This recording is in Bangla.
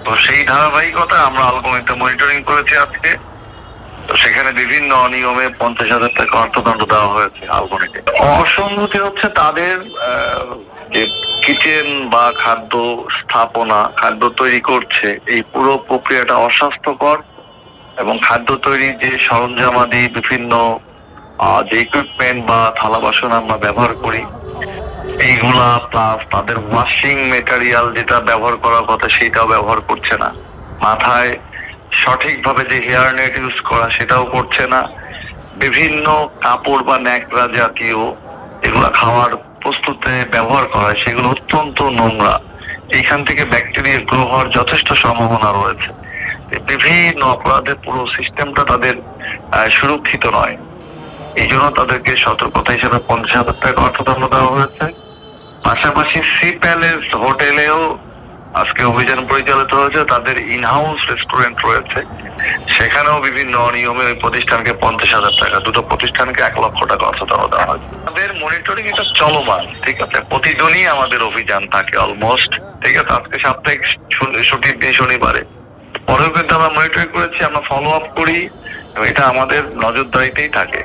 তো সেই ধারাবাহিকতা আমরা আলগোনিতে মনিটরিং করেছি আজকে। তো সেখানে বিভিন্ন অনিয়মে 50,000 টাকা অর্থদণ্ড দেওয়া হয়েছে আলগোনিতে। অসঙ্গতি হচ্ছে তাদের যে কিচেন বা খাদ্য স্থাপনা, খাদ্য তৈরি করছে, এই পুরো প্রক্রিয়াটা অস্বাস্থ্যকর এবং খাদ্য তৈরির যে সরঞ্জামাদি, বিভিন্ন যে ইকুইপমেন্ট বা থালা বাসন আমরা ব্যবহার করি, এইগুলা প্লাস তাদের ওয়াশিং মেটেরিয়াল যেটা ব্যবহার করার কথা সেটাও ব্যবহার করছে না। মাথায় সঠিকভাবে যে হেয়ার নেট ইউজ করা সেটাও করছে না। বিভিন্ন কাপড় বা ন্যাকড়া জাতীয় এগুলা খাওয়ার প্রস্তুতে ব্যবহার করা হয়, সেগুলো অত্যন্ত নোংরা। এইখান থেকে ব্যাকটেরিয়া গ্রো হওয়ার যথেষ্ট সম্ভাবনা রয়েছে। বিভিন্ন অপরাধের পুরো সিস্টেমটা তাদের সুরক্ষিত নয়। এই জন্য তাদেরকে সতর্কতা হিসেবে 50,000 টাকা অর্থদণ্ড দেওয়া হয়েছে। পাশাপাশি সি প্যালেস হোটেলেও আজকে অভিযান পরিচালিত হয়েছে। তাদের ইনহাউস রেস্টুরেন্ট রয়েছে, সেখানেও বিভিন্ন অনিয়মে ওই প্রতিষ্ঠানকে 50,000 টাকা, দুটো প্রতিষ্ঠানকে 1,00,000 টাকা অর্থদণ্ড দেওয়া হয়েছে। আমাদের মনিটরিং এটা চলমান, ঠিক আছে। প্রতিদিনই আমাদের অভিযান থাকে অলমোস্ট, ঠিক আছে। আজকে সাপ্তাহিক ছুটির দিন শনিবারে, পরেও কিন্তু আমরা মনিটরিং করেছি, আমরা ফলো আপ করি, এটা আমাদের নজরদারিতেই থাকে।